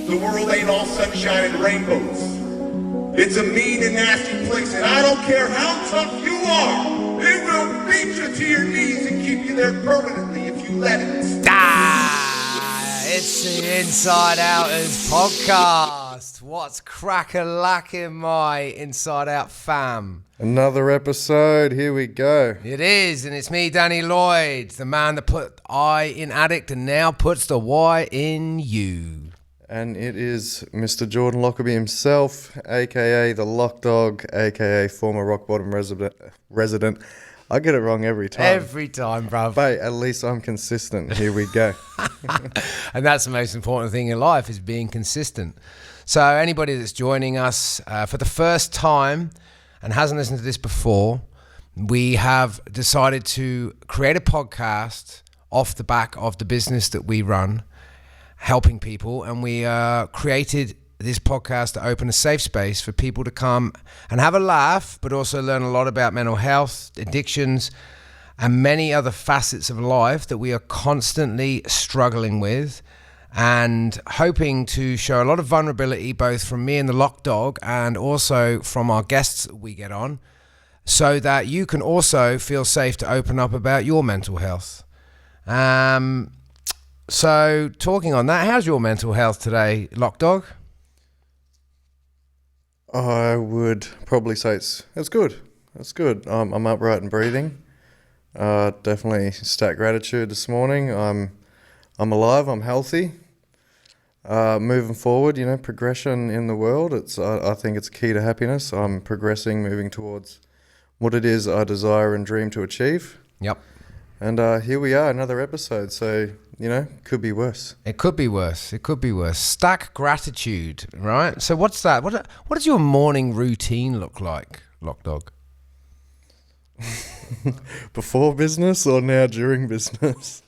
The world ain't all sunshine and rainbows. It's a mean and nasty place, and I don't care how tough you are, it will beat you to your knees and keep you there permanently if you let it. It's the InsideOutrz podcast. What's crack-a-lacking, my Inside Out fam? Another episode, here we go. It is, and it's me, Danny Lloyd, the man that put I in addict and now puts the Y in you. And it is Mr. Jordan Lockerbie himself, a.k.a. the Lockdog, a.k.a. former Rock Bottom resident. I get it wrong every time. Every time, bruv. But at least I'm consistent. Here we go. And that's the most important thing in life, is being consistent. So anybody that's joining us for the first time and hasn't listened to this before, we have decided to create a podcast off the back of the business that we run, helping people, and we created this podcast to open a safe space for people to come and have a laugh, but also learn a lot about mental health, addictions, and many other facets of life that we are constantly struggling with, and hoping to show a lot of vulnerability, both from me and the Lockdog and also from our guests that we get on, so that you can also feel safe to open up about your mental health. So talking on that, how's your mental health today, Lockdog? I would probably say it's good. It's good. I'm upright and breathing. Definitely stat gratitude this morning. I'm alive. I'm healthy. Moving forward, progression in the world. I think it's key to happiness. I'm progressing, moving towards what it is I desire and dream to achieve. Yep. And here we are, another episode. So, could be worse. It could be worse. It could be worse. Stack gratitude, right? So what's that? What does your morning routine look like, Lockdog? Before business or now during business?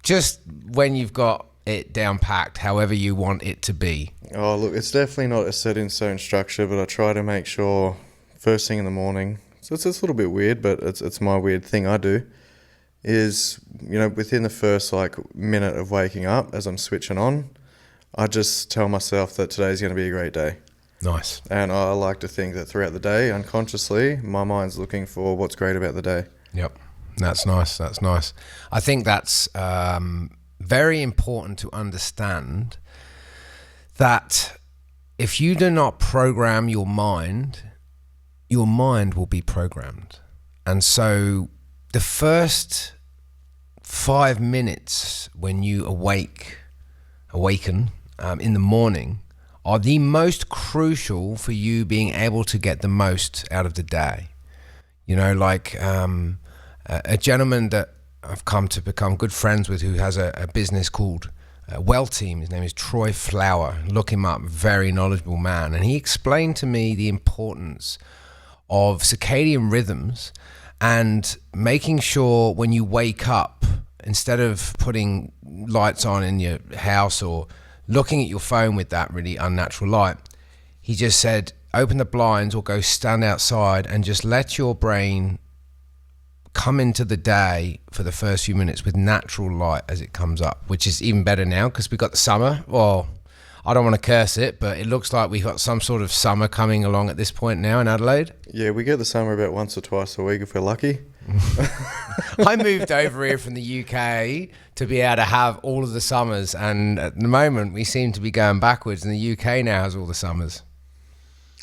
Just when you've got it down packed, however you want it to be. Oh, look, it's definitely not a set in stone structure, but I try to make sure first thing in the morning, so it's a little bit weird, but it's my weird thing I do, is, within the first minute of waking up, as I'm switching on, I just tell myself that today's going to be a great day. Nice. And I like to think that throughout the day, unconsciously, my mind's looking for what's great about the day. Yep. That's nice. That's nice. I think that's very important to understand, that if you do not program your mind will be programmed. And so the first 5 minutes when you awaken in the morning are the most crucial for you being able to get the most out of the day. A gentleman that I've come to become good friends with, who has a business called Well Team. His name is Troy Flower. Look him up, very knowledgeable man. And he explained to me the importance of circadian rhythms and making sure when you wake up, instead of putting lights on in your house or looking at your phone with that really unnatural light, he just said, open the blinds or go stand outside and just let your brain come into the day for the first few minutes with natural light as it comes up, which is even better now because we've got the summer. Well, I don't want to curse it, but it looks like we've got some sort of summer coming along at this point now in Adelaide. Yeah, we get the summer about once or twice a week if we're lucky. I moved over here from the UK to be able to have all of the summers, and at the moment we seem to be going backwards, and the UK now has all the summers.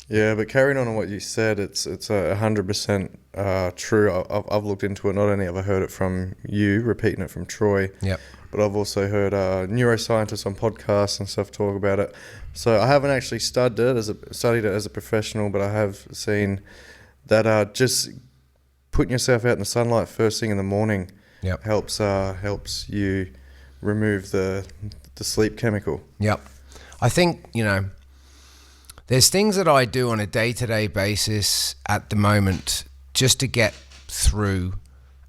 Yeah, but carrying on what you said, it's 100% true. I've looked into it. Not only have I heard it from you, repeating it from Troy, yep, but I've also heard neuroscientists on podcasts and stuff talk about it. So I haven't actually studied it as a professional, but I have seen that just putting yourself out in the sunlight first thing in the morning, yep, helps you remove the sleep chemical. Yep. I think, there's things that I do on a day-to-day basis at the moment just to get through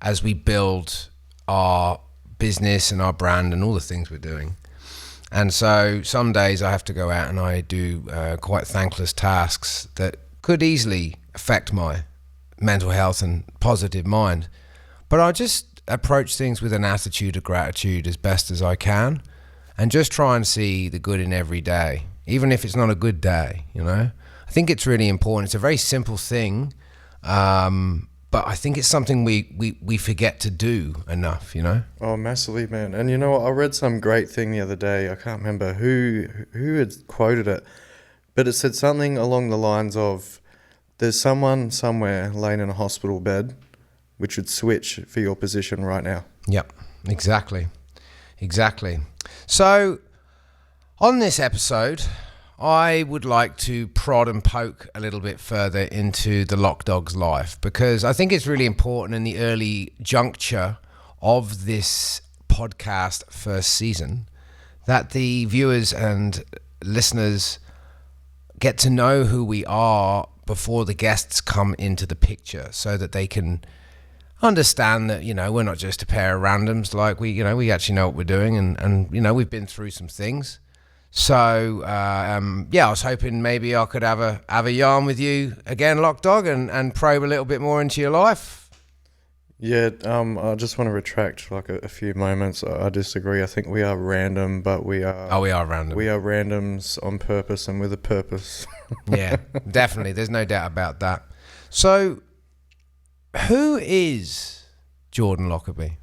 as we build our business and our brand and all the things we're doing. And so some days I have to go out and I do quite thankless tasks that could easily affect my mental health and positive mind. But I just approach things with an attitude of gratitude as best as I can. and just try and see the good in every day, even if it's not a good day, you know. I think it's really important. It's a very simple thing, but I think it's something we forget to do enough, you know. Oh, massively, man. And you know what? I read some great thing the other day. I can't remember who had quoted it, but it said something along the lines of, there's someone somewhere laying in a hospital bed which would switch for your position right now. Yep, exactly. So on this episode, I would like to prod and poke a little bit further into the Lockdog's life, because I think it's really important in the early juncture of this podcast first season that the viewers and listeners get to know who we are before the guests come into the picture, so that they can understand that, you know, we're not just a pair of randoms. Like, we actually know what we're doing, and you know, we've been through some things. So I was hoping maybe I could have a yarn with you again, Lockdog, and probe a little bit more into your life. Yeah, I just want to retract like a few moments. I disagree. I think we are random, but we are... Oh, we are random. We are randoms on purpose and with a purpose. Yeah, definitely. There's no doubt about that. So, who is Jordan Lockerbie?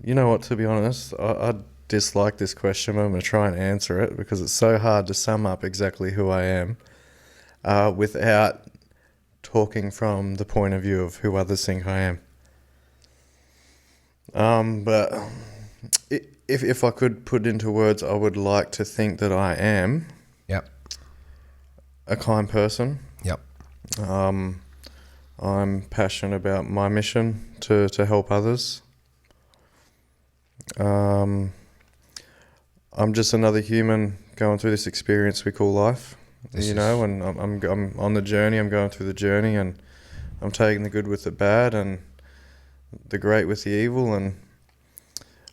You know what, to be honest, I dislike this question, but I'm going to try and answer it because it's so hard to sum up exactly who I am without talking from the point of view of who others think I am. But if I could put it into words, I would like to think that I am a kind person. Yep. I'm passionate about my mission to help others. I'm just another human going through this experience we call life, and I'm on the journey. I'm going through the journey, and I'm taking the good with the bad and the great with the evil, and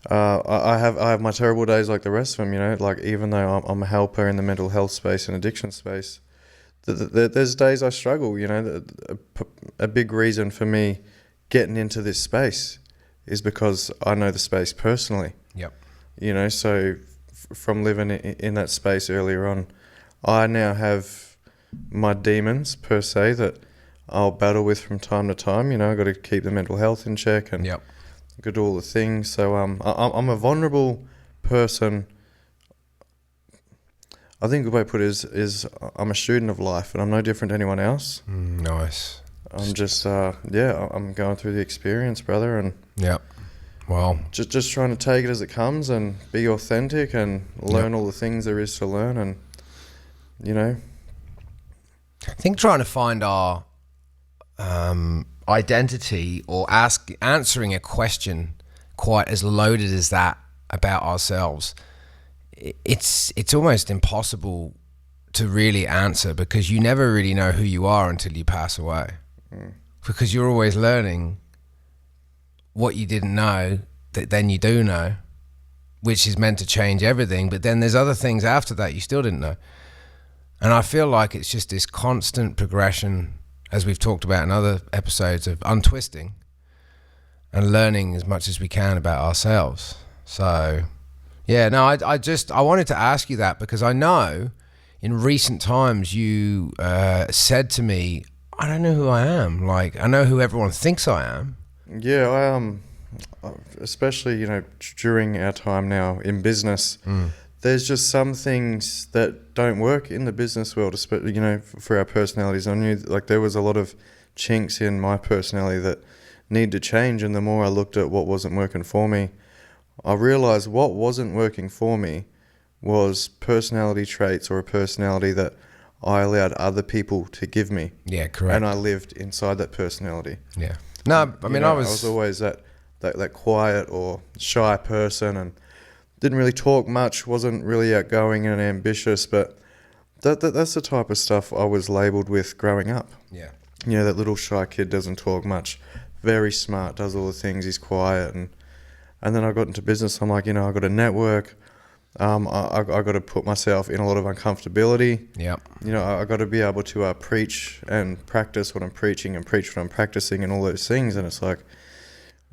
I have my terrible days like the rest of them, you know. Like, even though I'm a helper in the mental health space and addiction space, there's days I struggle, you know. A big reason for me getting into this space is because I know the space personally. Yep. You know, so from living in that space earlier on, I now have my demons per se that I'll battle with from time to time. You know, I've got to keep the mental health in check and got to do all the things. So I'm a vulnerable person. I think the way to put it is I'm a student of life, and I'm no different to anyone else. Nice. I'm just I'm going through the experience, brother, and well, just trying to take it as it comes and be authentic and learn all the things there is to learn, and you know, I think trying to find our identity or answering a question quite as loaded as that about ourselves, it's almost impossible to really answer, because you never really know who you are until you pass away. Because you're always learning what you didn't know that then you do know, which is meant to change everything, but then there's other things after that you still didn't know. And I feel like it's just this constant progression, as we've talked about in other episodes, of untwisting and learning as much as we can about ourselves. So yeah, no, I wanted to ask you that, because I know in recent times you said to me, I don't know who I am. Like, I know who everyone thinks I am. Yeah, I especially, you know, during our time now in business, there's just some things that don't work in the business world, you know, for our personalities. I knew, like, there was a lot of chinks in my personality that need to change, and the more I looked at what wasn't working for me, I realized what wasn't working for me was personality traits, or a personality that I allowed other people to give me. Yeah, correct. And I lived inside that personality. Yeah. No, I mean, I was was always that quiet or shy person, and didn't really talk much, wasn't really outgoing and ambitious, but that's the type of stuff I was labelled with growing up. Yeah. You know, that little shy kid doesn't talk much, very smart, does all the things, he's quiet, and then I got into business. I'm like, you know, I got to network. I got to put myself in a lot of uncomfortability. Yeah. You know, I got to be able to preach and practice what I'm preaching and preach what I'm practicing and all those things. And it's like,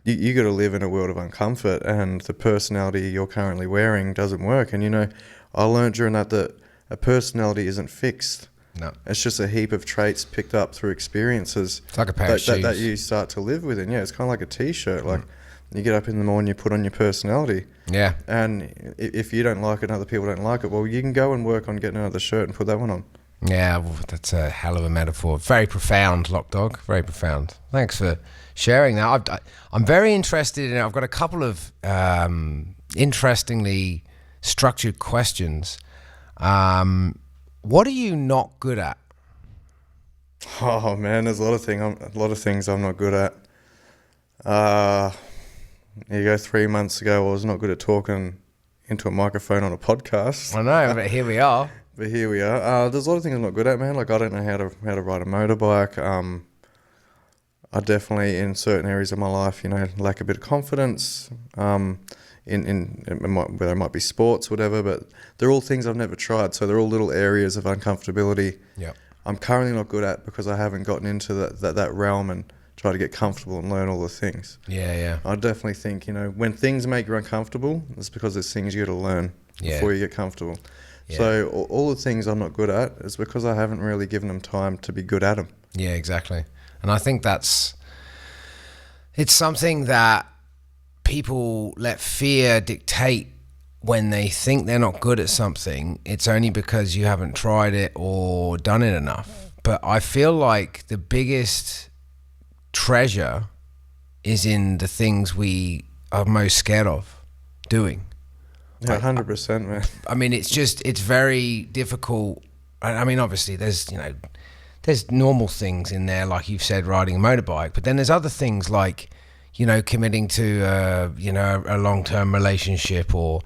you got to live in a world of uncomfort, and the personality you're currently wearing doesn't work. And, I learned during that a personality isn't fixed. No. It's just a heap of traits picked up through experiences. It's like a pair of shoes. That you start to live with. And, it's kind of like a T-shirt. Like, you get up in the morning, you put on your personality. Yeah. And if you don't like it and other people don't like it, well, you can go and work on getting another shirt and put that one on. Yeah, well, that's a hell of a metaphor. Very profound, Lockdog. Very profound. Thanks for sharing that. I'm very interested in it. I've got a couple of interestingly structured questions. What are you not good at? Oh man, there's a lot of things I'm not good at. There you go. 3 months ago, I was not good at talking into a microphone on a podcast. I know, but here we are. But here we are. There's a lot of things I'm not good at, man. Like, I don't know how to ride a motorbike. I definitely, in certain areas of my life, lack a bit of confidence. Whether it might be sports, whatever. But they're all things I've never tried. So they're all little areas of uncomfortability. Yeah. I'm currently not good at because I haven't gotten into that realm and try to get comfortable and learn all the things. Yeah. I definitely think, when things make you uncomfortable, it's because there's things you got to learn before you get comfortable. Yeah. So all the things I'm not good at is because I haven't really given them time to be good at them. Yeah, exactly. And I think it's something that people let fear dictate when they think they're not good at something. It's only because you haven't tried it or done it enough. But I feel like the biggest treasure is in the things we are most scared of doing. Yeah, 100%, man. I mean, it's very difficult. I mean, obviously there's normal things in there, like you've said, riding a motorbike, but then there's other things like, committing to, a long-term relationship, or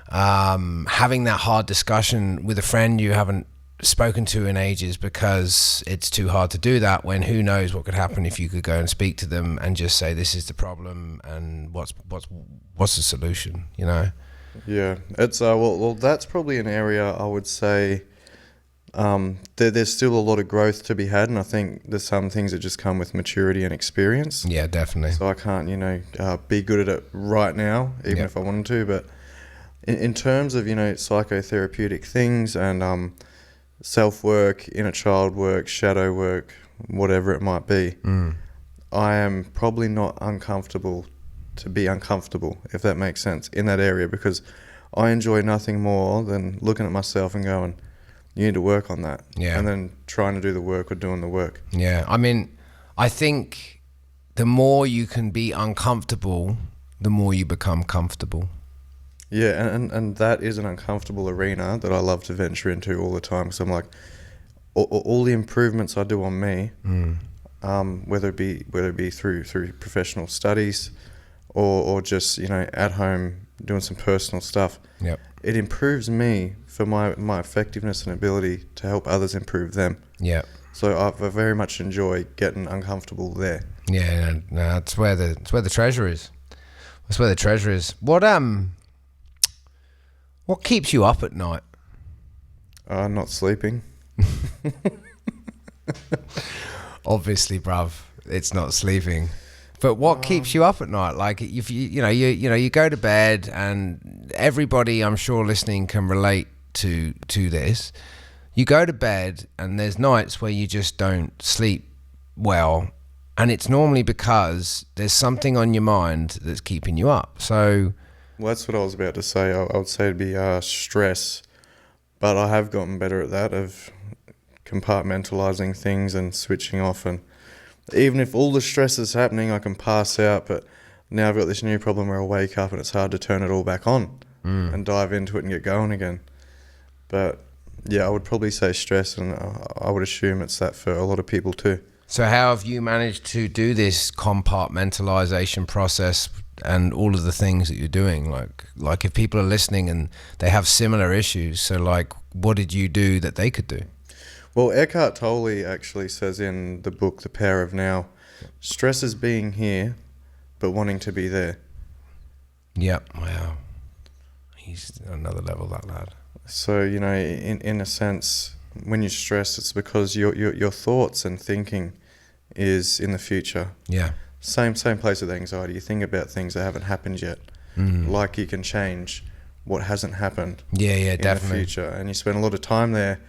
having that hard discussion with a friend you haven't spoken to in ages because it's too hard to do that, when who knows what could happen if you could go and speak to them and just say, this is the problem and what's the solution, Yeah, it's well that's probably an area I would say there's still a lot of growth to be had, and I think there's some things that just come with maturity and experience. Yeah, definitely. So I can't be good at it right now, even if I wanted to. But in terms of psychotherapeutic things and self-work, inner child work, shadow work, whatever it might be, I am probably not uncomfortable to be uncomfortable, if that makes sense, in that area, because I enjoy nothing more than looking at myself and going, you need to work on that. Yeah. And then trying to do the work or doing the work. Yeah. I mean, I think the more you can be uncomfortable, the more you become comfortable. Yeah, and that is an uncomfortable arena that I love to venture into all the time. So I'm like, all the improvements I do on me, whether it be through professional studies, or just at home doing some personal stuff. Yep. It improves me for my effectiveness and ability to help others improve them. Yeah. So I very much enjoy getting uncomfortable there. Yeah, no, that's where the treasure is. That's where the treasure is. What keeps you up at night? Not sleeping. Obviously, bruv, it's not sleeping. But what keeps you up at night? Like, if you go to bed, and everybody I'm sure listening can relate to this. You go to bed and there's nights where you just don't sleep well, and it's normally because there's something on your mind that's keeping you up. So, well, that's what I was about to say. I would say it'd be stress, but I have gotten better at that, of compartmentalizing things and switching off. And even if all the stress is happening, I can pass out, but now I've got this new problem where I wake up and it's hard to turn it all back on and dive into it and get going again. But yeah, I would probably say stress, and I would assume it's that for a lot of people too. So how have you managed to do this compartmentalization process and all of the things that you're doing? Like if people are listening and they have similar issues, so like, what did you do that they could do? Well, Eckhart Tolle actually says in the book, The Power of Now, stress is being here, but wanting to be there. Yep. Wow. He's another level, that lad. So, in a sense, when you're stressed, it's because your thoughts and thinking is in the future. Yeah. Same place with anxiety. You think about things that haven't happened yet. Like you can change what hasn't happened Yeah, in definitely. the future. And you spend a lot of time there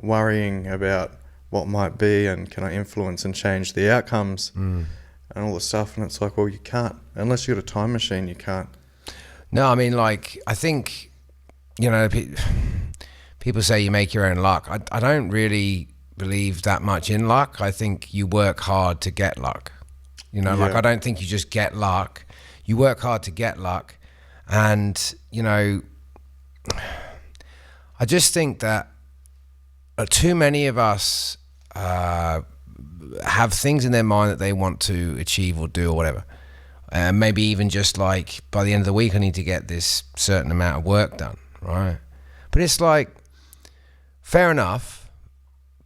worrying about what might be and can I influence and change the outcomes and all the stuff. And it's like, well, you can't. Unless you've got a time machine, you can't. No, I mean, like, I think, you know, people say you make your own luck. I don't really believe that much in luck. I think you work hard to get luck. You know, like, I don't think you just get luck. You work hard to get luck. And, you know, I just think that too many of us have things in their mind that they want to achieve or do or whatever. Maybe even just like, by the end of the week, I need to get this certain amount of work done, right? But it's like, fair enough,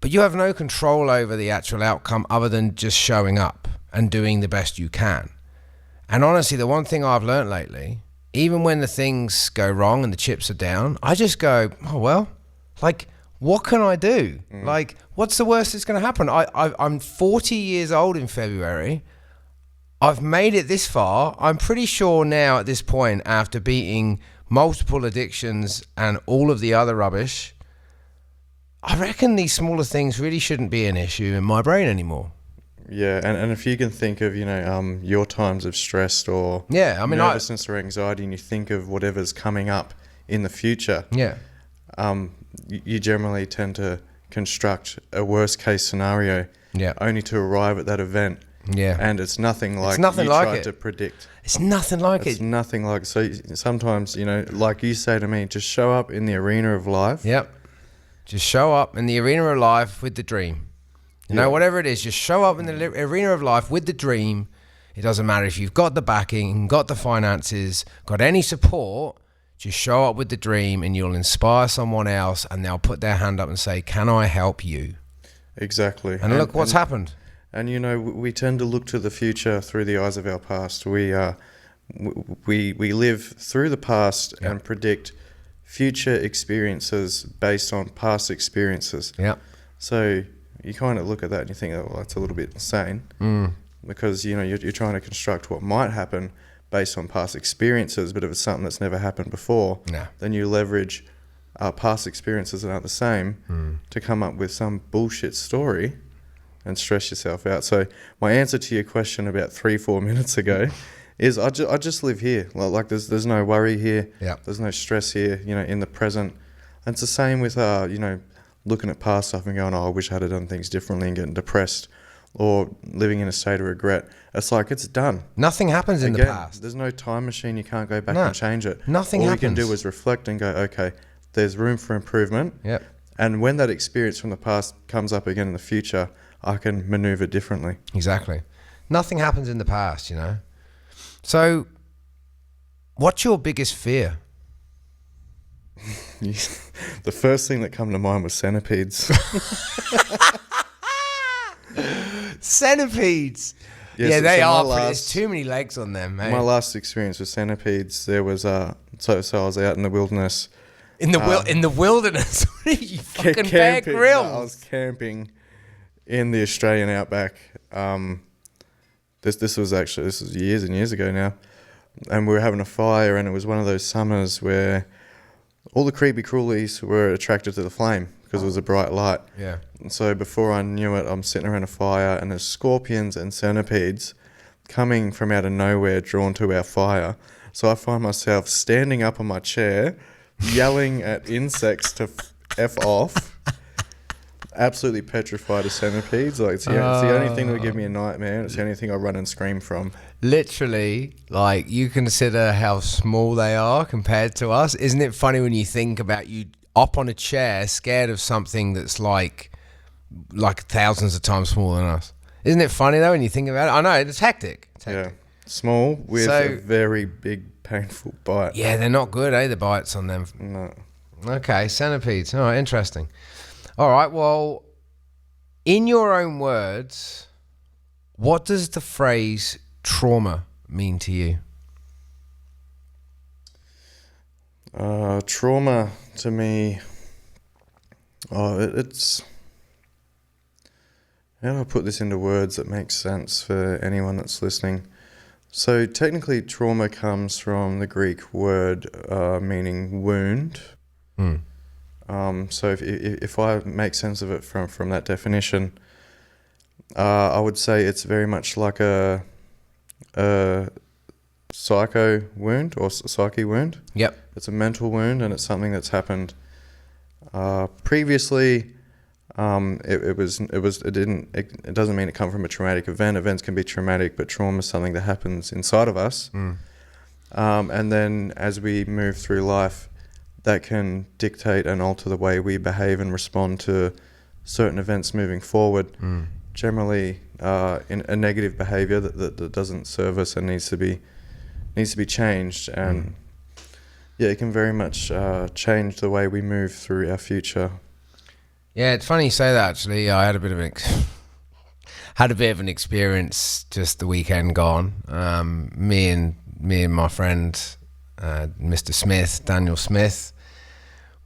but you have no control over the actual outcome other than just showing up and doing the best you can. And honestly, the one thing I've learned lately, even when the things go wrong and the chips are down, I just go, oh, well, like, what can I do? Like, what's the worst that's going to happen? I'm 40 years old in February. I've made it this far. I'm pretty sure now at this point, after beating multiple addictions and all of the other rubbish, I reckon these smaller things really shouldn't be an issue in my brain anymore. Yeah, and if you can think of, you know, your times of stress or nervousness or anxiety, and you think of whatever's coming up in the future, you generally tend to construct a worst case scenario, only to arrive at that event. Yeah, and it's nothing like you tried to predict. It's nothing like it. It's nothing like. So sometimes, you know, like you say to me, just show up in the arena of life. Yep. Just show up in the arena of life with the dream. You know, whatever it is, just show up in the arena of life with the dream. It doesn't matter if you've got the backing, got the finances, got any support. Just show up with the dream and you'll inspire someone else and they'll put their hand up and say, can I help you? Exactly. And look what's happened. And, you know, we tend to look to the future through the eyes of our past. We live through the past and predict future experiences based on past experiences. Yeah. So you kind of look at that and you think, oh, well, that's a little bit insane. Because, you know, you're trying to construct what might happen based on past experiences. But if it's something that's never happened before, then you leverage past experiences that aren't the same to come up with some bullshit story and stress yourself out. So my answer to your question about 3-4 minutes ago is I just live here. Like there's no worry here. Yeah. There's no stress here, you know, in the present. And it's the same with, you know, looking at past stuff and going, oh, I wish I'd have done things differently, and getting depressed or living in a state of regret. It's like, it's done. Nothing happens in the past. There's no time machine. You can't go back and change it. Nothing happens. All you can do is reflect and go, okay, there's room for improvement. Yep. And when that experience from the past comes up again in the future, I can maneuver differently. Exactly. Nothing happens in the past, you know. So what's your biggest fear? The first thing that come to mind was centipedes. Centipedes. Yeah, they are. There's too many legs on them, mate. My last experience with centipedes, there was so I was out in the wilderness. In the wilderness? What are you, fucking Bear Grylls? No, I was camping in the Australian outback. This was years and years ago now, and we were having a fire, and it was one of those summers where all the creepy crawlies were attracted to the flame because it was a bright light. Yeah. And so before I knew it, I'm sitting around a fire, and there's scorpions and centipedes coming from out of nowhere, drawn to our fire. So I find myself standing up on my chair, yelling at insects to F off. Absolutely petrified of centipedes. Like it's the only thing that would give me a nightmare. It's the only thing I run and scream from. Literally, like, you consider how small they are compared to us. Isn't it funny when you think about you up on a chair, scared of something that's like thousands of times smaller than us? Isn't it funny though when you think about it? I know, it's hectic. Yeah, small with a very big, painful bite. Yeah, they're not good, the bites on them. No. Okay, centipedes. All right, interesting. All right, well, in your own words, what does the phrase trauma mean to you? Trauma to me, it's How do I put this into words that make sense for anyone that's listening? So technically, trauma comes from the Greek word meaning wound. So if I make sense of it from that definition, I would say it's very much like a psycho wound or psyche wound. Yep. It's a mental wound, and it's something that's happened previously. It doesn't mean it come from a traumatic event. Events can be traumatic, but trauma is something that happens inside of us. And then as we move through life, that can dictate and alter the way we behave and respond to certain events moving forward. Generally, in a negative behavior that doesn't serve us and needs to be changed. And yeah, it can very much change the way we move through our future. Yeah, it's funny you say that. Actually, I had a bit of an experience just the weekend gone. Me and my friend, Mr. Smith, Daniel Smith,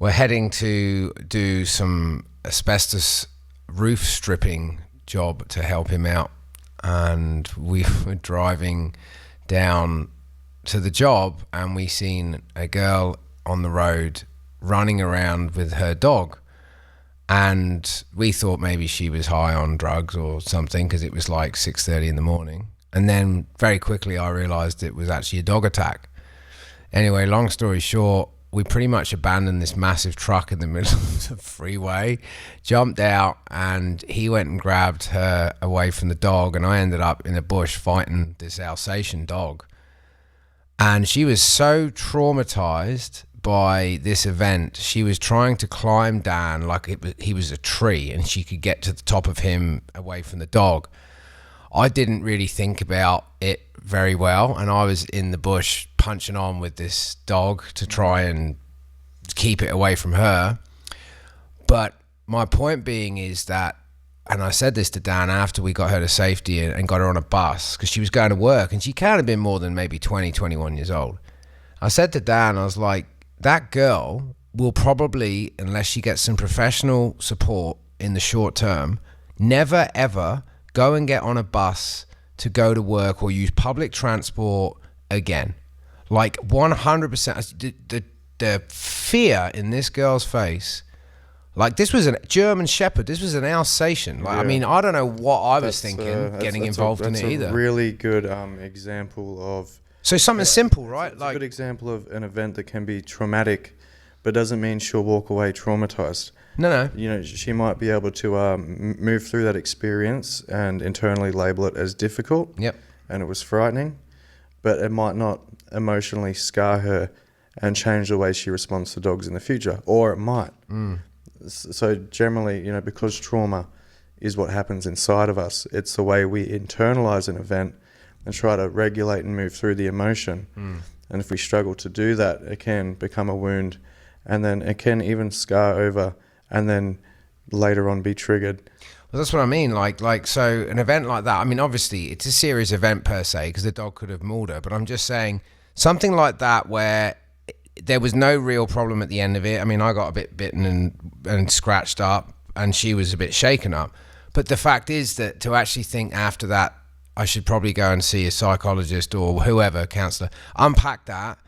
were heading to do some asbestos roof stripping job to help him out, and we were driving down to the job, and we seen a girl on the road running around with her dog. And we thought maybe she was high on drugs or something, because it was like 6:30 in the morning. And then very quickly I realized it was actually a dog attack. Anyway, long story short, we pretty much abandoned this massive truck in the middle of the freeway, jumped out, and he went and grabbed her away from the dog, and I ended up in the bush fighting this Alsatian dog. And she was so traumatized by this event, she was trying to climb down like he was a tree, and she could get to the top of him away from the dog. I didn't really think about it very well, and I was in the bush punching on with this dog to try and keep it away from her. But my point being is that, and I said this to Dan after we got her to safety and got her on a bus, because she was going to work, and she can't have been more than maybe 20, 21 years old. I said to Dan, I was like, that girl will probably, unless she gets some professional support in the short term, never ever go and get on a bus to go to work or use public transport again. Like 100%. The fear in this girl's face, like this was a German Shepherd, this was an Alsatian. Like, yeah. I mean, I don't know what I was thinking getting involved in it either. That's a really good example of... So something simple, right? It's a good example of an event that can be traumatic, but doesn't mean she'll walk away traumatized. No. You know, she might be able to move through that experience and internally label it as difficult. Yep. And it was frightening, but it might not emotionally scar her and change the way she responds to dogs in the future, or it might. So generally, you know, because trauma is what happens inside of us, it's the way we internalize an event and try to regulate and move through the emotion. And if we struggle to do that, it can become a wound, and then it can even scar over and then later on be triggered. Well, that's what I mean. Like, so an event like that, I mean, obviously it's a serious event per se, because the dog could have mauled her, but I'm just saying something like that where there was no real problem at the end of it. I mean, I got a bit bitten and scratched up, and she was a bit shaken up. But the fact is that to actually think after that, I should probably go and see a psychologist or whoever, counselor, unpack that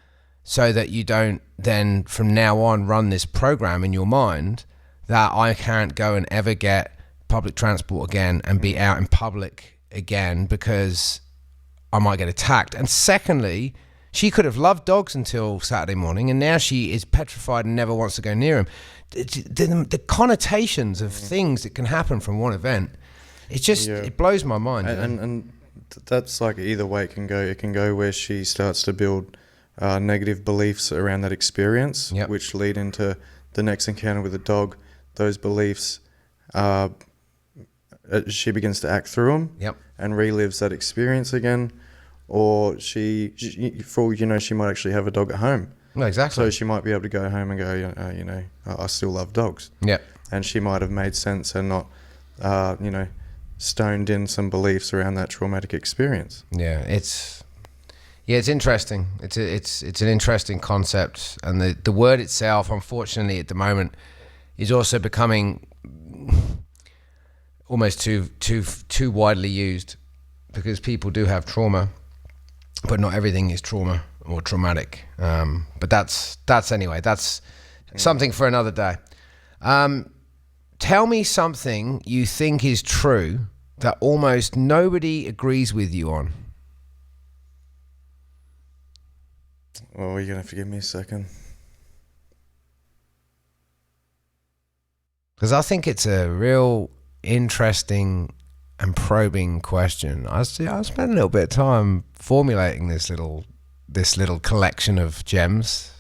so that you don't then from now on run this program in your mind that I can't go and ever get public transport again and be out in public again because I might get attacked. And secondly, she could have loved dogs until Saturday morning, and now she is petrified and never wants to go near them. The connotations of things that can happen from one event, it just it blows my mind. And that's like either way it can go. It can go where she starts to build negative beliefs around that experience, which lead into the next encounter with the dog. Those beliefs, she begins to act through them and relives that experience again. Or she for all you know, she might actually have a dog at home. No, exactly. So she might be able to go home and go, I still love dogs. Yeah. And she might have made sense and not, stoned in some beliefs around that traumatic experience. Yeah, it's interesting. It's an interesting concept, and the word itself, unfortunately, at the moment, is also becoming almost too widely used, because people do have trauma, but not everything is trauma or traumatic. But that's something for another day. Tell me something you think is true that almost nobody agrees with you on. Oh, you're going to forgive me a second. Because I think it's a real interesting and probing question. I spent a little bit of time formulating this little collection of gems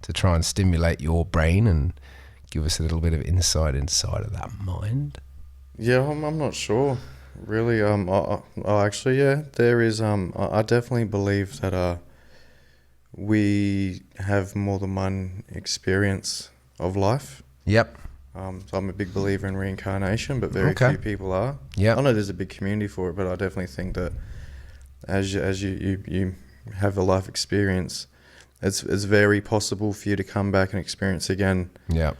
to try and stimulate your brain and give us a little bit of insight inside of that mind. Yeah, I'm not sure, really. Actually, yeah, there is. I definitely believe that we have more than one experience of life. Yep. So I'm a big believer in reincarnation, but very few people are. Yeah. I know there's a big community for it, but I definitely think that as you have a life experience, it's very possible for you to come back and experience again. Yeah.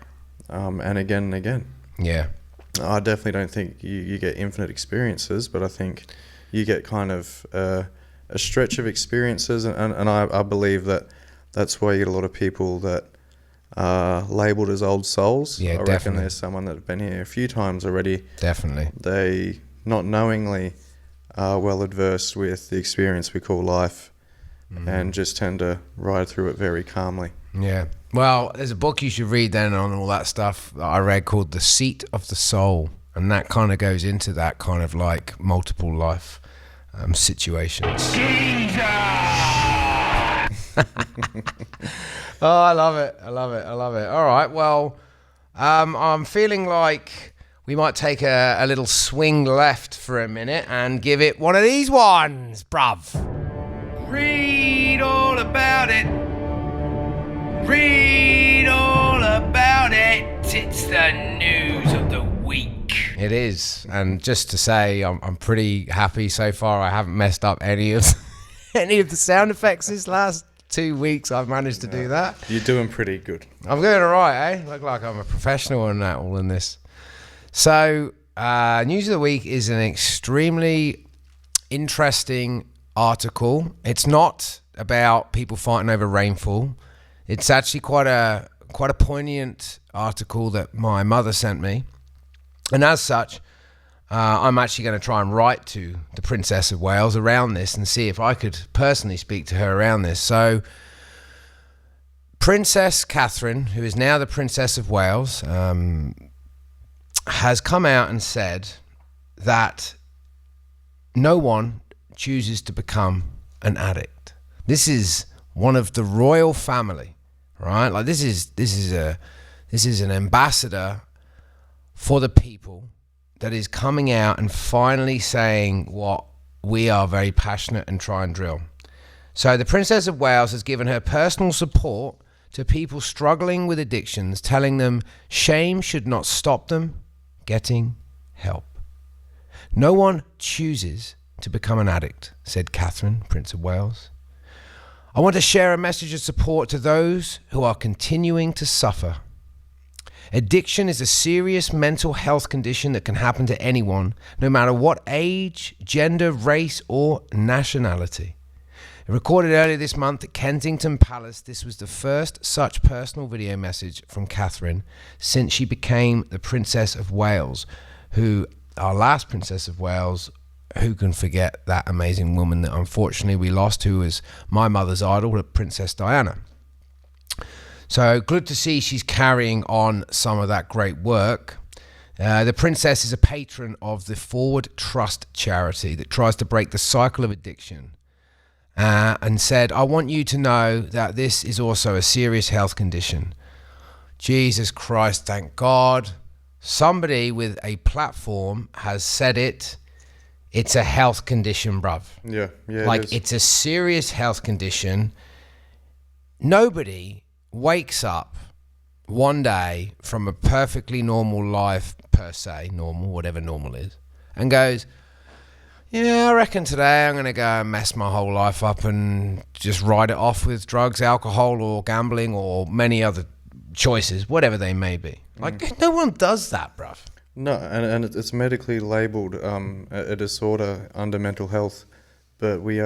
And again and again. Yeah. I definitely don't think you get infinite experiences, but I think you get kind of a stretch of experiences, and I believe that that's why you get a lot of people that are labelled as old souls. Yeah, I definitely. reckon there's someone that's been here a few times already. Definitely. They not knowingly are well adversed with the experience we call life, and just tend to ride through it very calmly. Yeah. Well, there's a book you should read then on all that stuff that I read called The Seat of the Soul, and that kind of goes into that kind of like multiple life situations. Oh, I love it. All right, well, I'm feeling like we might take a little swing left for a minute and give it one of these ones, bruv. Read all about it. Read all about it. It's the news of the week. It is, and just to say, I'm pretty happy so far. I haven't messed up any of the sound effects this last 2 weeks. I've managed to do that. You're doing pretty good. I'm doing all right, eh? Look like I'm a professional in that, all in this. So, news of the week is an extremely interesting article. It's not about people fighting over rainfall. It's actually quite a poignant article that my mother sent me, and as such, I'm actually going to try and write to the Princess of Wales around this and see if I could personally speak to her around this. So, Princess Catherine, who is now the Princess of Wales, has come out and said that no one chooses to become an addict. This is one of the royal family, right? Like this is an ambassador for the people that is coming out and finally saying what we are very passionate and try and drill. So the Princess of Wales has given her personal support to people struggling with addictions, telling them shame should not stop them getting help. No one chooses to become an addict, said Catherine, Prince of Wales. I want to share a message of support to those who are continuing to suffer. Addiction is a serious mental health condition that can happen to anyone, no matter what age, gender, race, or nationality. Recorded earlier this month at Kensington Palace, this was the first such personal video message from Catherine since she became the Princess of Wales, who, our last Princess of Wales, who can forget that amazing woman that unfortunately we lost, who was my mother's idol, Princess Diana. So good to see she's carrying on some of that great work. The Princess is a patron of the Forward Trust charity that tries to break the cycle of addiction, and said, I want you to know that this is also a serious health condition. Jesus Christ, thank God. Somebody with a platform has said it. It's a health condition, bruv. Yeah. Like, it's a serious health condition. Nobody wakes up one day from a perfectly normal life, per se, normal, whatever normal is, and goes, yeah, I reckon today I'm going to go and mess my whole life up and just ride it off with drugs, alcohol, or gambling, or many other choices, whatever they may be. Like, no one does that, bruv. No, and it's medically labelled a disorder under mental health, but we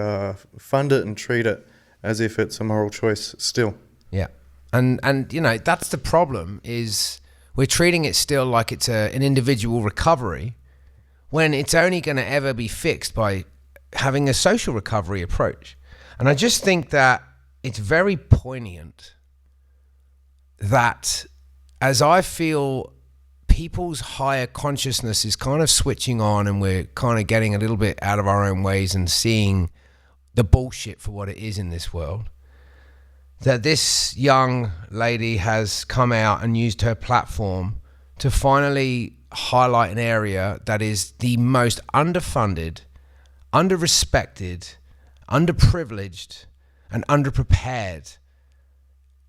fund it and treat it as if it's a moral choice still. Yeah. And you know, that's the problem, is we're treating it still like it's an individual recovery, when it's only going to ever be fixed by having a social recovery approach. And I just think that it's very poignant that, as I feel people's higher consciousness is kind of switching on, and we're kind of getting a little bit out of our own ways and seeing the bullshit for what it is in this world, that this young lady has come out and used her platform to finally highlight an area that is the most underfunded, underrespected, underprivileged, and underprepared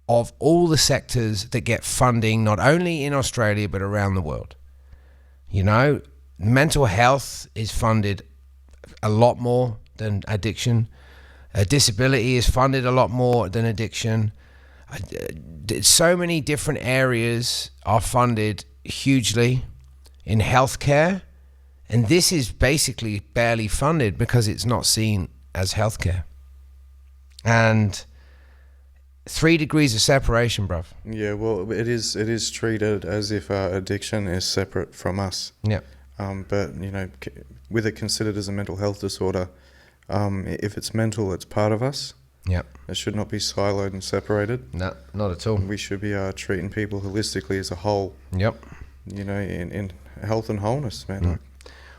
of all the sectors that get funding, not only in Australia but around the world. You know, mental health is funded a lot more than addiction. Disability is funded a lot more than addiction. So many different areas are funded hugely in healthcare, and this is basically barely funded because it's not seen as healthcare. And 3 degrees of separation, bruv. Yeah, well, it is treated as if addiction is separate from us. Yeah. But, you know, with it considered as a mental health disorder, if it's mental, it's part of us. Yep. It should not be siloed and separated. No, not at all. We should be treating people holistically as a whole. Yep. You know, in health and wholeness, man.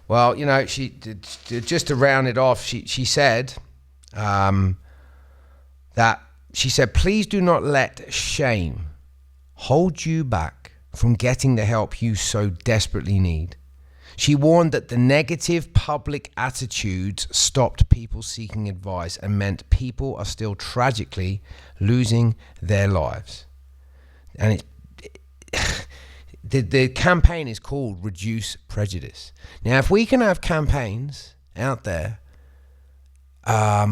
Well, you know, she just to round it off, she said that she said, please do not let shame hold you back from getting the help you so desperately need. She warned that the negative public attitudes stopped people seeking advice and meant people are still tragically losing their lives. And the campaign is called Reduce Prejudice. Now, if we can have campaigns out there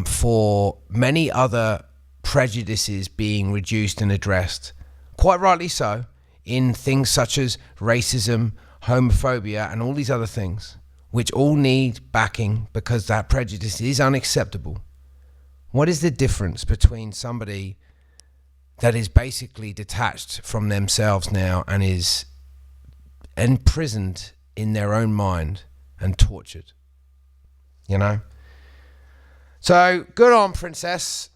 for many other prejudices being reduced and addressed, quite rightly so, in things such as racism, homophobia, and all these other things, which all need backing because that prejudice is unacceptable. What is the difference between somebody that is basically detached from themselves now and is imprisoned in their own mind and tortured? You know? So, good on, Princess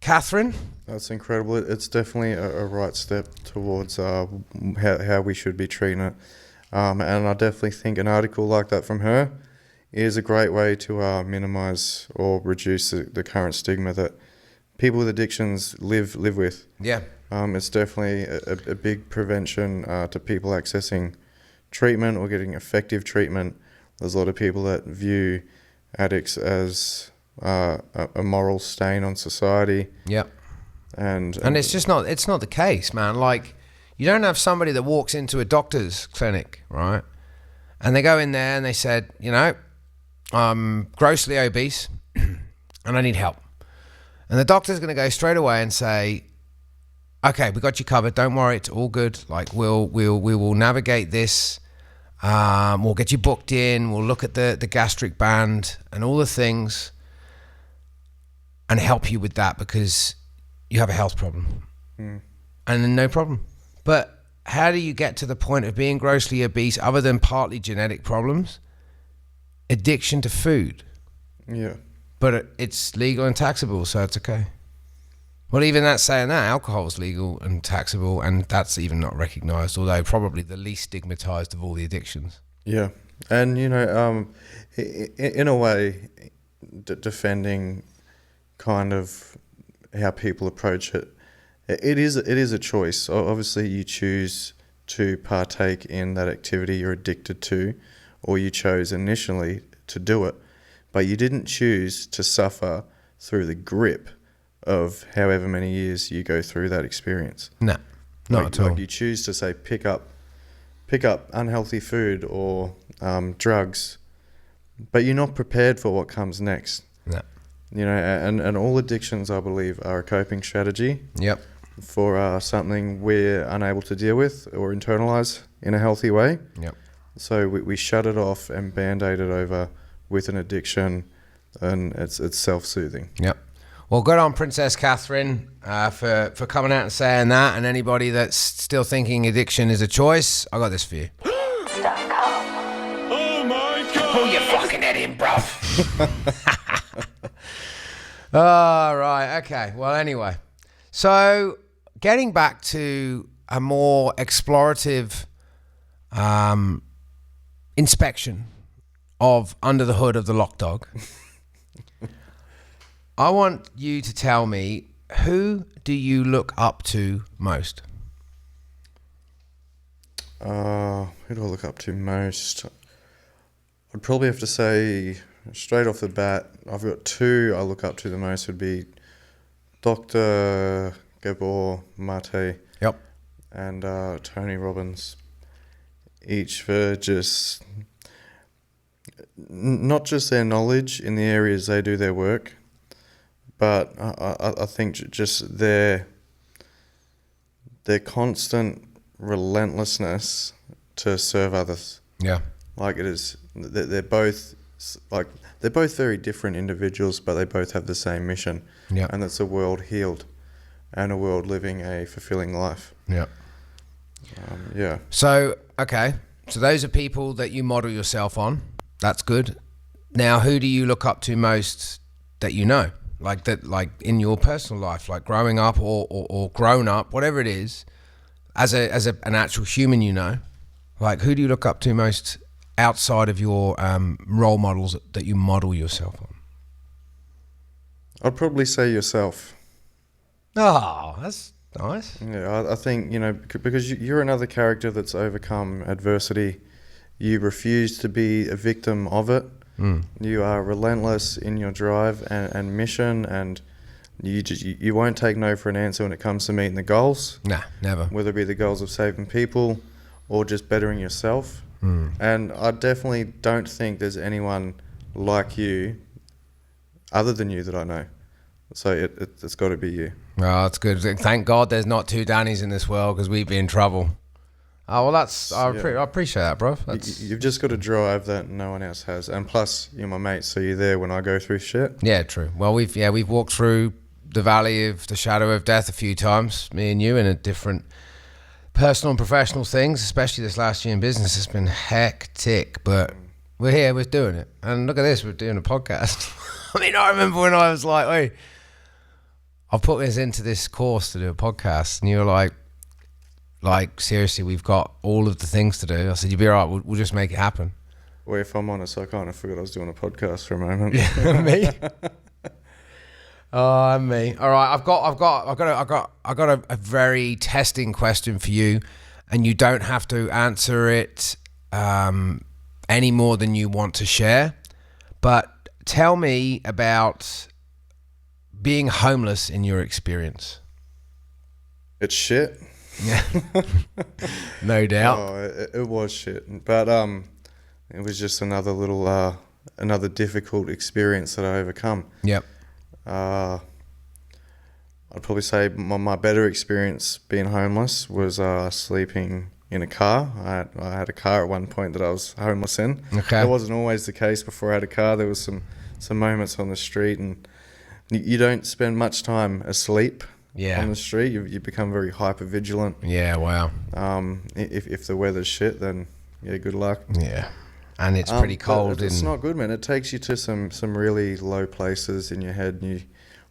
Catherine. That's incredible. It's definitely a right step towards how we should be treating it. And I definitely think an article like that from her is a great way to minimise or reduce the current stigma that people with addictions live with. Yeah. It's definitely a big prevention to people accessing treatment or getting effective treatment. There's a lot of people that view addicts as a moral stain on society. Yeah. And it's just not, it's not the case, man. Like, you don't have somebody that walks into a doctor's clinic, right? And they go in there and they said, you know, I'm grossly obese and I need help. And the doctor's going to go straight away and say, okay, we got you covered. Don't worry. It's all good. Like, we will navigate this. We'll get you booked in. We'll look at the gastric band and all the things and help you with that because you have a health problem. And then no problem. But how do you get to the point of being grossly obese other than partly genetic problems? Addiction to food. Yeah. But it's legal and taxable, so it's okay. Well, even that's saying that, alcohol is legal and taxable, and that's even not recognised, although probably the least stigmatised of all the addictions. Yeah. And, you know, in a way, defending kind of how people approach it, it is a choice. Obviously, you choose to partake in that activity you're addicted to, or you chose initially to do it, but you didn't choose to suffer through the grip of however many years you go through that experience. No, not at all. Like you choose to say pick up unhealthy food or drugs, but you're not prepared for what comes next. No. You know, and all addictions, I believe, are a coping strategy. Yep. For something we're unable to deal with or internalize in a healthy way. Yep. So we shut it off and band-aid it over with an addiction, and it's self-soothing. Yep. Well, good on Princess Catherine for coming out and saying that. And anybody that's still thinking addiction is a choice, I got this for you. Oh my God! Pull your fucking head in, bruv. Oh, right. Okay. Well, anyway. So getting back to a more explorative inspection of under the hood of the Lockdog, I want you to tell me, who do you look up to most? Who do I look up to most? I'd probably have to say, straight off the bat, I've got two I look up to the most. Would be Dr. Gabor Mate. Yep. And Tony Robbins. Each for just, not just their knowledge in the areas they do their work, but I think just their constant relentlessness to serve others. Yeah. Like it is, they're both very different individuals, but they both have the same mission. Yeah. And that's a world healed, and a world living a fulfilling life. Yeah. Yeah. So, okay. So those are people that you model yourself on. That's good. Now, who do you look up to most that you know? Like that, like in your personal life, like growing up or grown up, whatever it is, as an actual human, you know, like who do you look up to most outside of your role models that you model yourself on? I'd probably say yourself. Oh, that's nice. Yeah, I think, because you're another character that's overcome adversity. You refuse to be a victim of it. You are relentless in your drive and mission, and you won't take no for an answer when it comes to meeting the goals. Nah, never. Whether it be the goals of saving people or just bettering yourself. And I definitely don't think there's anyone like you other than you that I know. So it's got to be you. Oh, that's good. Thank God there's not two Dannys in this world, because we'd be in trouble. Oh, well, I appreciate that, bro. You've just got a drive that no one else has. And plus, you're my mate, so you're there when I go through shit. Yeah, true. Well, we've walked through the valley of the shadow of death a few times, me and you, in a different personal and professional things, especially this last year in business. It's been hectic, but we're here, we're doing it. And look at this, we're doing a podcast. I mean, I remember when I was like, wait, I've put us into this course to do a podcast, and you were like, seriously, we've got all of the things to do. I said, you'll be all right, we'll just make it happen. Well, if I'm honest, I kind of forgot I was doing a podcast for a moment. Yeah, me. Oh, me. All right, I've got a very testing question for you, and you don't have to answer it any more than you want to share. But tell me about being homeless in your experience. It's shit. Yeah, no doubt. Oh, it was shit, but it was just another little, another difficult experience that I overcome. Yep. I'd probably say my better experience being homeless was sleeping in a car. I had a car at one point that I was homeless in. Okay. That wasn't always the case before I had a car. There was some moments on the street, and you don't spend much time asleep. Yeah. On the street, you become very hyper vigilant. Yeah. Wow. If the weather's shit, then yeah, good luck. Yeah. And it's pretty cold. It's not good, man. It takes you to some really low places in your head, and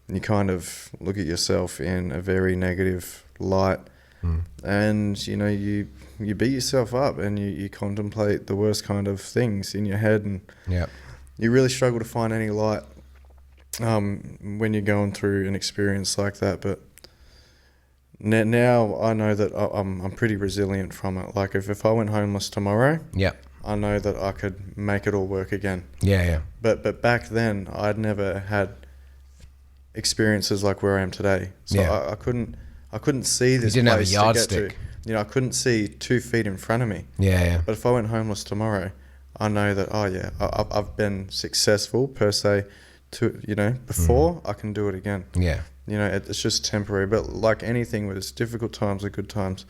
you kind of look at yourself in a very negative light, and you beat yourself up, and you contemplate the worst kind of things in your head, and you really struggle to find any light when you're going through an experience like that. But now I know that I'm pretty resilient from it. Like if I went homeless tomorrow, I know that I could make it all work again. Yeah. But back then I'd never had experiences like where I am today. So I couldn't see this. You didn't have a place yardstick. to get to. I couldn't see 2 feet in front of me. Yeah. But if I went homeless tomorrow, I know that I've been successful per se. Before I can do it again. Yeah. It's just temporary. But like anything, there's difficult times or good times.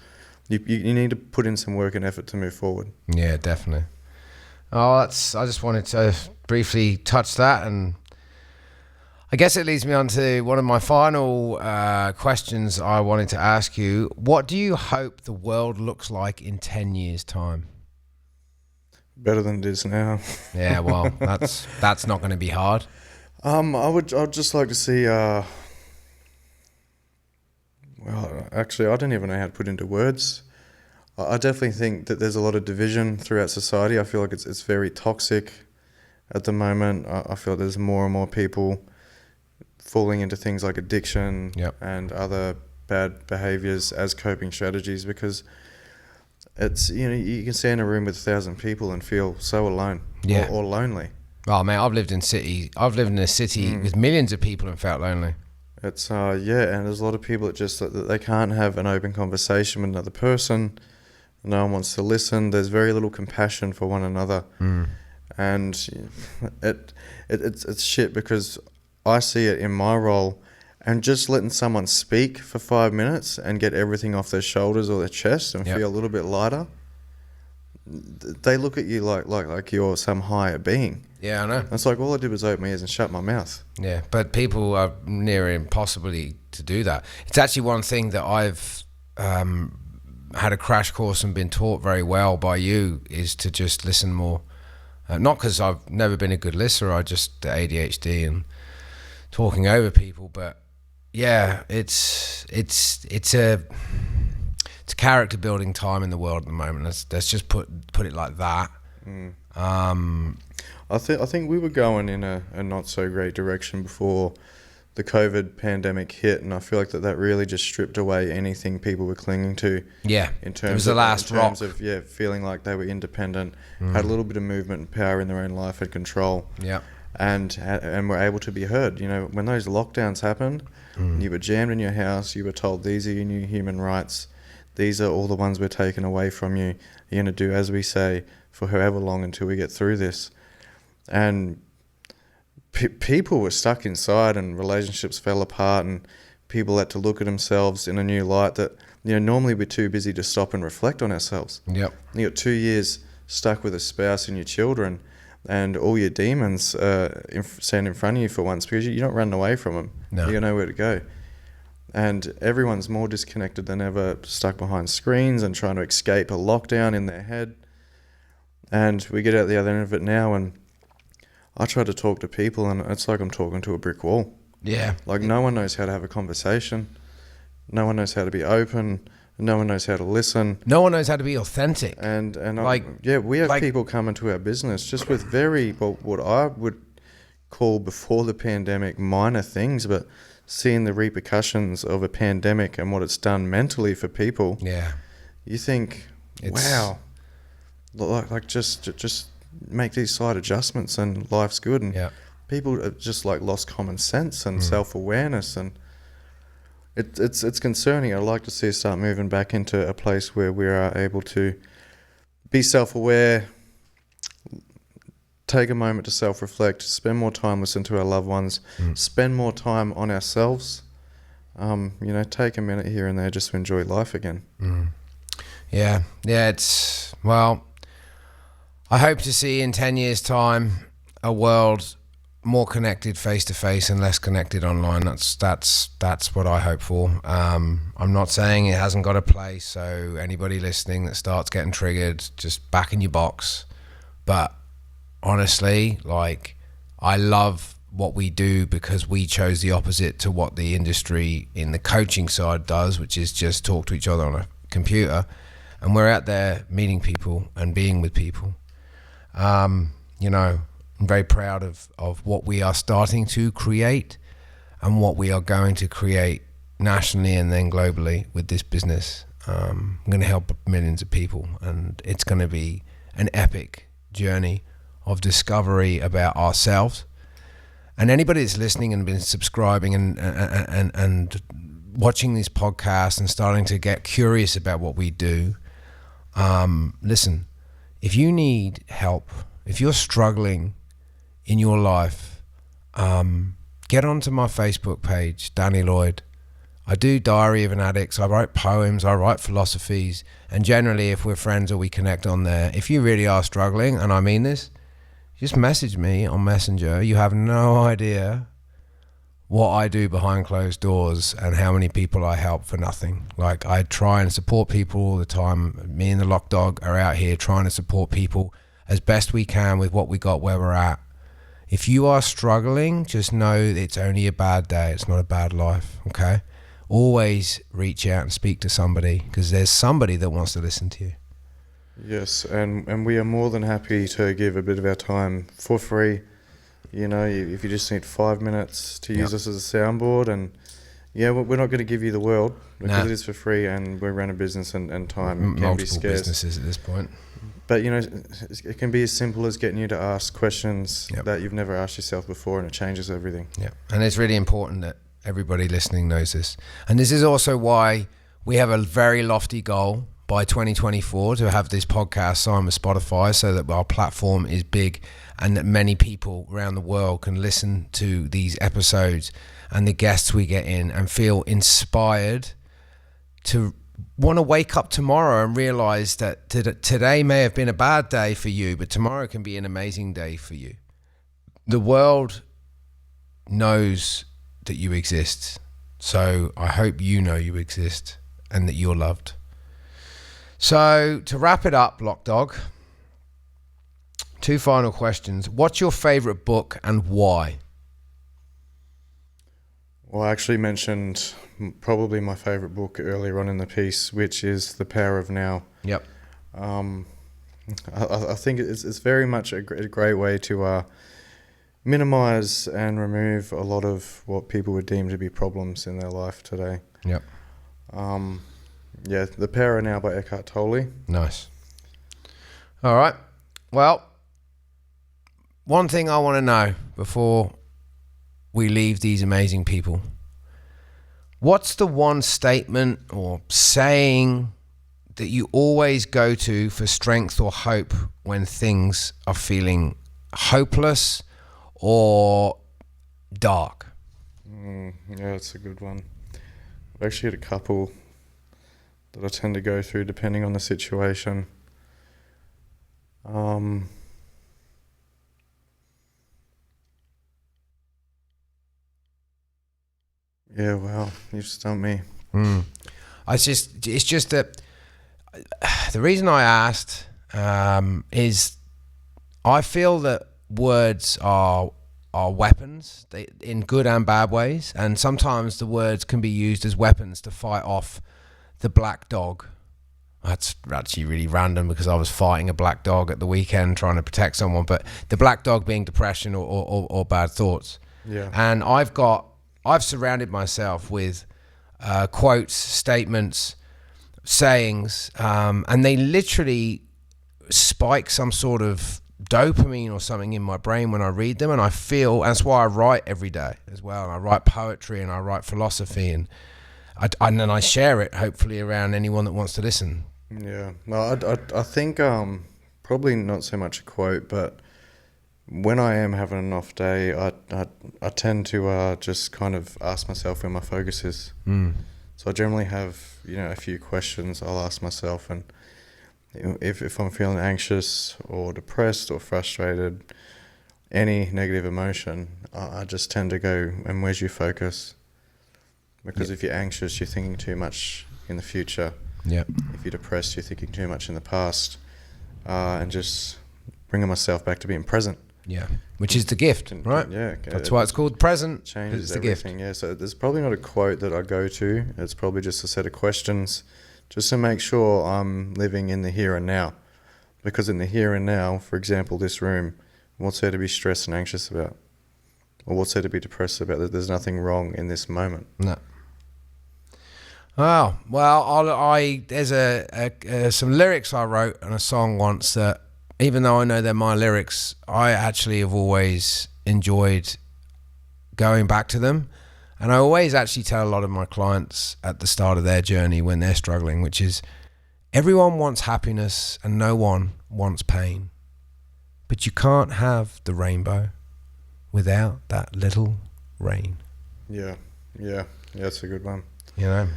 You need to put in some work and effort to move forward. Yeah, definitely. I just wanted to briefly touch that, and I guess it leads me on to one of my final questions I wanted to ask you. What do you hope the world looks like in 10 years' time? Better than it is now. Yeah, well, that's not going to be hard. I'd just like to see. Well, actually, I don't even know how to put into words. I definitely think that there's a lot of division throughout society. I feel like it's very toxic at the moment. I feel there's more and more people falling into things like addiction and other bad behaviors as coping strategies, because it's, you can stay in a room with 1,000 people and feel so alone or lonely. Oh man, I've lived in a city with millions of people and felt lonely. It's and there's a lot of people that they can't have an open conversation with another person. No one wants to listen. There's very little compassion for one another, and it's shit, because I see it in my role, and just letting someone speak for 5 minutes and get everything off their shoulders or their chest and feel a little bit lighter. They look at you like you're some higher being. Yeah, I know. It's like, all I did was open my ears and shut my mouth. Yeah, but people are near impossibly to do that. It's actually one thing that I've had a crash course and been taught very well by you, is to just listen more. Not because I've never been a good listener, I just ADHD and talking over people. But yeah, it's a character building time in the world at the moment. Let's just put it like that. I think we were going in a not so great direction before the COVID pandemic hit, and I feel like that really just stripped away anything people were clinging to. Yeah, in terms it was the last rock. In terms of feeling like they were independent, had a little bit of movement and power in their own life and control. Yeah, and were able to be heard. When those lockdowns happened, you were jammed in your house. You were told, these are your new human rights. These are all the ones we're taking away from you. You're going to do as we say for however long until we get through this. And people were stuck inside, and relationships fell apart, and people had to look at themselves in a new light that, normally we're too busy to stop and reflect on ourselves. Yep. You got 2 years stuck with a spouse and your children, and all your demons stand in front of you for once, because you're not running away from them. No. You got nowhere to go. And everyone's more disconnected than ever, stuck behind screens and trying to escape a lockdown in their head. And we get out the other end of it now, and I try to talk to people, and it's like I'm talking to a brick wall. Yeah. Like, no one knows how to have a conversation. No one knows how to be open. No one knows how to listen. No one knows how to be authentic. And we have people coming to our business just with very, what I would call before the pandemic, minor things, but seeing the repercussions of a pandemic and what it's done mentally for people. Yeah. You think, wow, like just make these slight adjustments and life's good. And people have just lost common sense and self-awareness, and it's concerning. I'd like to see us start moving back into a place where we are able to be self-aware, take a moment to self-reflect, spend more time listening to our loved ones, spend more time on ourselves, take a minute here and there just to enjoy life again. Yeah, I hope to see in 10 years' time a world more connected face to face and less connected online. That's what I hope for. I'm not saying it hasn't got a place, so anybody listening that starts getting triggered, just back in your box. But honestly, I love what we do because we chose the opposite to what the industry in the coaching side does, which is just talk to each other on a computer. And we're out there meeting people and being with people. I'm very proud of what we are starting to create and what we are going to create nationally and then globally with this business. I'm going to help millions of people, and it's going to be an epic journey of discovery about ourselves. And anybody that's listening and been subscribing and watching this podcast and starting to get curious about what we do, listen, if you need help, if you're struggling in your life, get onto my Facebook page, Danny Lloyd. I do Diary of an Addict. I write poems. I write philosophies. And generally, if we're friends or we connect on there, if you really are struggling, and I mean this, just message me on Messenger. You have no idea what I do behind closed doors and how many people I help for nothing. Like, I try and support people all the time. Me and the Lockdog are out here trying to support people as best we can with what we got where we're at. If you are struggling, just know it's only a bad day. It's not a bad life, okay? Always reach out and speak to somebody, because there's somebody that wants to listen to you. Yes, and we are more than happy to give a bit of our time for free. You know, if you just need 5 minutes to use us as a soundboard, and we're not going to give you the world, because it is for free, and we run a business, and time can be scarce. Businesses at this point. But, you know, it can be as simple as getting you to ask questions that you've never asked yourself before, and it changes everything. Yeah, and it's really important that everybody listening knows this. And this is also why we have a very lofty goal by 2024 to have this podcast signed with Spotify, so that our platform is big and that many people around the world can listen to these episodes and the guests we get in and feel inspired to want to wake up tomorrow and realize that today may have been a bad day for you, but tomorrow can be an amazing day for you. The world knows that you exist, so I hope you know you exist and that you're loved. So to wrap it up, Lockdog, 2 final questions. What's your favorite book and why? Well, I actually mentioned probably my favorite book earlier on in the piece, which is The Power of Now. Yep. I think it's very much a great way to minimize and remove a lot of what people would deem to be problems in their life today. Yep. The Power of Now by Eckhart Tolle. Nice. All right. Well, one thing I want to know before we leave these amazing people. What's the one statement or saying that you always go to for strength or hope when things are feeling hopeless or dark? Yeah, that's a good one. I've actually had a couple that I tend to go through depending on the situation. Yeah, well, you stumped me. It's just that the reason I asked is I feel that words are weapons, in good and bad ways, and sometimes the words can be used as weapons to fight off the black dog. That's actually really random because I was fighting a black dog at the weekend trying to protect someone, but the black dog being depression or bad thoughts. Yeah. And I've surrounded myself with quotes, statements, sayings, and they literally spike some sort of dopamine or something in my brain when I read them, and I feel that's why I write every day as well. And I write poetry and I write philosophy, and then I share it hopefully around anyone that wants to listen. Yeah, no, I think probably not so much a quote, but when I am having an off day, I tend to just kind of ask myself where my focus is. So I generally have a few questions I'll ask myself, and if I'm feeling anxious or depressed or frustrated, any negative emotion, I just tend to go, and where's your focus? Because if you're anxious, you're thinking too much in the future. Yeah. If you're depressed, you're thinking too much in the past, and just bringing myself back to being present. Yeah, which is the gift, right? Yeah, that's why it's called present. Changes everything. The gift. Yeah, so there's probably not a quote that I go to. It's probably just a set of questions, just to make sure I'm living in the here and now. Because in the here and now, for example, this room, what's there to be stressed and anxious about? Or what's there to be depressed about? There's nothing wrong in this moment. No. Oh, well, there's some lyrics I wrote in a song once that, even though I know they're my lyrics, I actually have always enjoyed going back to them. And I always actually tell a lot of my clients at the start of their journey when they're struggling, which is, everyone wants happiness and no one wants pain. But you can't have the rainbow without that little rain. Yeah, that's a good one. You know.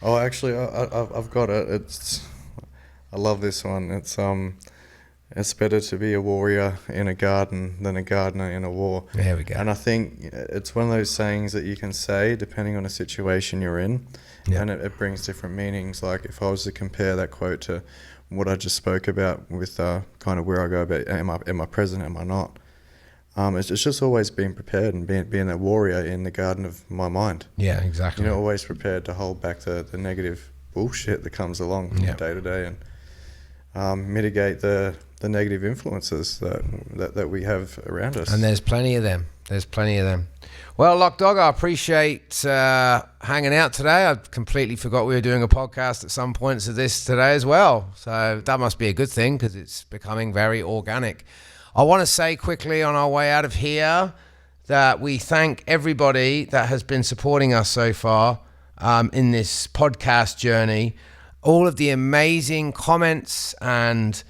Oh, actually, I've got it. I love this one. It's better to be a warrior in a garden than a gardener in a war. There we go. And I think it's one of those sayings that you can say depending on the situation you're in, and it brings different meanings. Like if I was to compare that quote to what I just spoke about with kind of where I go about am I present, am I not? It's just always being prepared and being a warrior in the garden of my mind. Yeah, exactly. You're always prepared to hold back the negative bullshit that comes along from day to day and mitigate the negative influences that we have around us. And there's plenty of them. Well, Lockdog, I appreciate hanging out today. I completely forgot we were doing a podcast at some points of this today as well. So that must be a good thing because it's becoming very organic. I want to say quickly on our way out of here that we thank everybody that has been supporting us so far in this podcast journey. All of the amazing comments and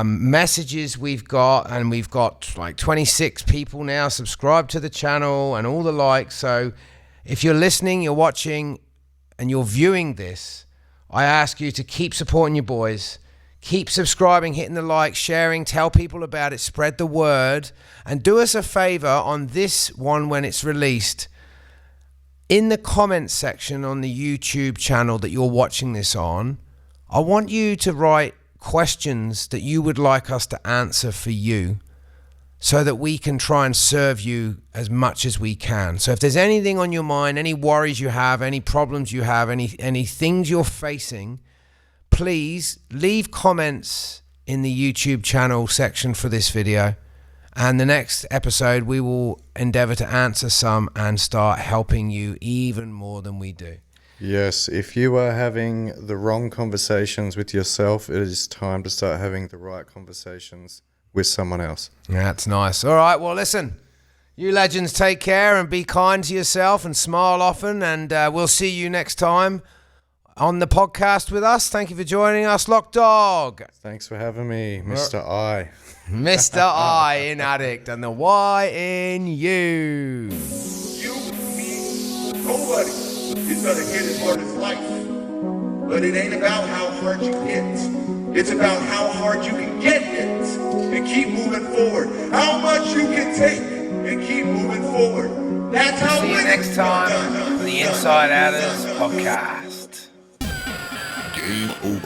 messages we've got, and we've got like 26 people now subscribed to the channel and all the likes. So if you're listening, you're watching, and you're viewing this, I ask you to keep supporting your boys. Keep subscribing, hitting the like, sharing, tell people about it, spread the word, and do us a favor on this one when it's released. In the comments section on the YouTube channel that you're watching this on, I want you to write questions that you would like us to answer for you so that we can try and serve you as much as we can. So if there's anything on your mind, any worries you have, any problems you have, any things you're facing, please leave comments in the YouTube channel section for this video. And the next episode, we will endeavor to answer some and start helping you even more than we do. Yes, if you are having the wrong conversations with yourself, it is time to start having the right conversations with someone else. That's nice. All right, well, listen, you legends, take care and be kind to yourself and smile often. And we'll see you next time on the podcast with us. Thank you for joining us, Lockdog. Thanks for having me, Mr. I. Mr. I in Addict and the Y in you. You, me, nobody is gonna hit as hard as life. But it ain't about how hard you hit. It's about how hard you can get hit and keep moving forward. How much you can take and keep moving forward. That's how. See you next time for the InsideOutrz podcast. Game over.